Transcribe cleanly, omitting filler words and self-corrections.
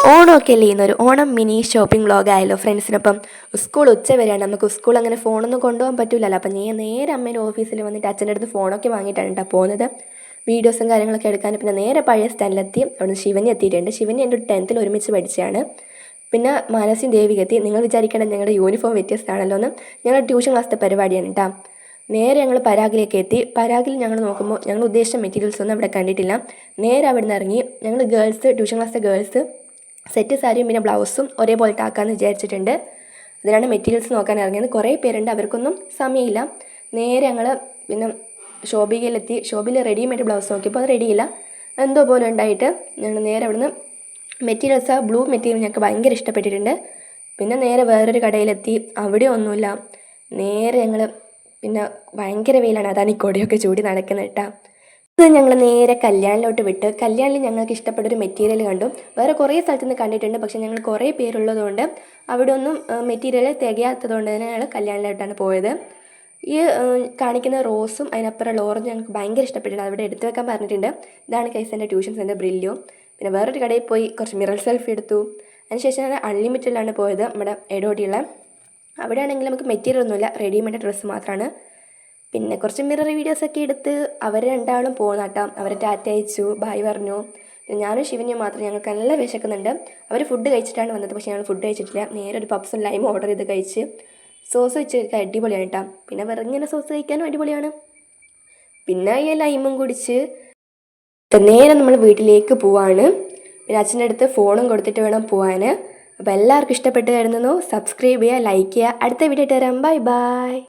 ഓണമൊക്കെ അല്ലേ ഇന്നൊരു ഓണം മിനി ഷോപ്പിംഗ് വ്ളോഗ് ആയല്ലോ ഫ്രണ്ട്സിനൊപ്പം. സ്കൂൾ ഉച്ച വരെയാണ്, നമുക്ക് സ്കൂൾ അങ്ങനെ ഫോണൊന്നും കൊണ്ടുപോകാൻ പറ്റില്ലല്ലോ. അപ്പം ഞാൻ നേരെ അമ്മേൻ്റെ ഓഫീസിൽ വന്നിട്ട് അച്ഛൻ്റെ അടുത്ത് ഫോണൊക്കെ വാങ്ങിയിട്ടാണ് കേട്ടോ പോകുന്നത്. വീഡിയോസും കാര്യങ്ങളൊക്കെ എടുക്കാൻ. പിന്നെ നേരെ പഴയ സ്റ്റാൻഡിലെത്തി. അവിടെ ശിവനി എത്തിയിട്ടുണ്ട്. ശിവനി എൻ്റെ 10th ഒരുമിച്ച് പഠിച്ചതാണ്. പിന്നെ മാനസിയും ദേവിക എത്തി. നിങ്ങൾ വിചാരിക്കണം ഞങ്ങളുടെ യൂണിഫോം വ്യത്യസ്തമാണല്ലോ എന്ന്. ഞങ്ങളുടെ ട്യൂഷൻ ക്ലാസ്സിലെ പരിപാടിയാണ് കേട്ടോ. നേരെ ഞങ്ങൾ പരാഗിലേക്ക് എത്തി. പരാഗിൽ ഞങ്ങൾ നോക്കുമ്പോൾ ഞങ്ങൾ ഉദ്ദേശിച്ച മെറ്റീരിയൽസ് ഒന്നും അവിടെ കണ്ടിട്ടില്ല. നേരെ അവിടെ നിന്ന് ഇറങ്ങി. ഞങ്ങൾ ട്യൂഷൻ ക്ലാസ്സിലെ ഗേൾസ് സെറ്റ് സാരിയും പിന്നെ ബ്ലൗസും ഒരേപോലത്തെ ആക്കാമെന്ന് വിചാരിച്ചിട്ടുണ്ട്. അതിനാണ് മെറ്റീരിയൽസ് നോക്കാൻ ഇറങ്ങിയത്. കുറേ പേരുണ്ട്, അവർക്കൊന്നും സമയമില്ല. നേരെ ഞങ്ങൾ പിന്നെ ശോഭികയിലെത്തി. ശോഭയിൽ റെഡിമെയ്ഡ് ബ്ലൗസ് നോക്കിയപ്പോൾ അത് റെഡിയില്ല, എന്തോ പോലെ ഉണ്ടായിട്ട് ഞങ്ങൾ നേരെ അവിടുന്ന് മെറ്റീരിയൽസ് ബ്ലൂ മെറ്റീരിയൽ ഞങ്ങൾക്ക് ഭയങ്കര ഇഷ്ടപ്പെട്ടിട്ടുണ്ട്. പിന്നെ നേരെ വേറൊരു കടയിലെത്തി. അവിടെ ഒന്നുമില്ല. നേരെ ഞങ്ങൾ പിന്നെ ഭയങ്കര വെയിലാണ്, അതാണ് ഈ കൊടയൊക്കെ ചൂടി നടക്കുന്നത് കേട്ടോ. ഇത് ഞങ്ങൾ നേരെ കല്യാണിലോട്ട് വിട്ട്. കല്യാണിൽ ഞങ്ങൾക്ക് ഇഷ്ടപ്പെട്ടൊരു മെറ്റീരിയൽ കണ്ടു. വേറെ കുറേ സ്ഥലത്തു നിന്ന് കണ്ടിട്ടുണ്ട്, പക്ഷേ ഞങ്ങൾ കുറേ പേരുള്ളതുകൊണ്ട് അവിടെ ഒന്നും മെറ്റീരിയൽ തികയാത്തതുകൊണ്ട് തന്നെ ഞങ്ങൾ കല്യാണിലോട്ടാണ് പോയത്. ഈ കാണിക്കുന്ന റോസും അതിനപ്പുറമുള്ള ഓറഞ്ച് ഞങ്ങൾക്ക് ഭയങ്കര ഇഷ്ടപ്പെട്ടിട്ടുണ്ട്. അവിടെ എടുത്തു വെക്കാൻ പറഞ്ഞിട്ടുണ്ട്. ഇതാണ് കൈസ് എൻ്റെ ട്യൂഷൻ സെൻ്റർ ബ്രില്ലിയോ. പിന്നെ വേറൊരു കടയിൽ പോയി കുറച്ച് മിറർ സെൽഫി എടുത്തു. അതിനുശേഷം ഞാൻ അൺലിമിറ്റഡിലാണ് പോയത്, നമ്മുടെ എടോടിയുള്ള. അവിടെ ആണെങ്കിൽ നമുക്ക് മെറ്റീരിയൽ ഒന്നുമില്ല, റെഡിമെയ്ഡ് ഡ്രസ്സ് മാത്രമാണ്. പിന്നെ കുറച്ച് മിറർ വീഡിയോസൊക്കെ എടുത്ത് അവർ രണ്ടാളും പോകുന്ന കേട്ടോ. അവർ ടാറ്റ അയച്ചു, ബായ് പറഞ്ഞു. പിന്നെ ഞാനും ശിവനിയും മാത്രം. ഞങ്ങൾക്ക് നല്ല വിശക്കുന്നുണ്ട്. അവർ ഫുഡ് കഴിച്ചിട്ടാണ് വന്നത്, പക്ഷേ ഞങ്ങൾ ഫുഡ് കഴിച്ചിട്ടില്ല. നേരെ ഒരു പപ്സും ലൈമും ഓർഡർ ചെയ്ത് കഴിച്ച്. സോസ് വെച്ച് കഴിക്കാൻ അടിപൊളിയാണ് കേട്ടോ. പിന്നെ വെറുങ്ങനെ സോസ് കഴിക്കാനും അടിപൊളിയാണ്. പിന്നെ ഈ ലൈമും കുടിച്ച് നേരെ നമ്മൾ വീട്ടിലേക്ക് പോവാണ്. പിന്നെ അച്ഛൻ്റെ അടുത്ത് ഫോണും കൊടുത്തിട്ട് വേണം പോവാൻ. അപ്പോൾ എല്ലാവർക്കും ഇഷ്ടപ്പെട്ട് കരുതുന്നു. സബ്സ്ക്രൈബ് ചെയ്യുക, ലൈക്ക് ചെയ്യുക. അടുത്ത വീഡിയോ ഇട്ട് തരാം. Bye bye.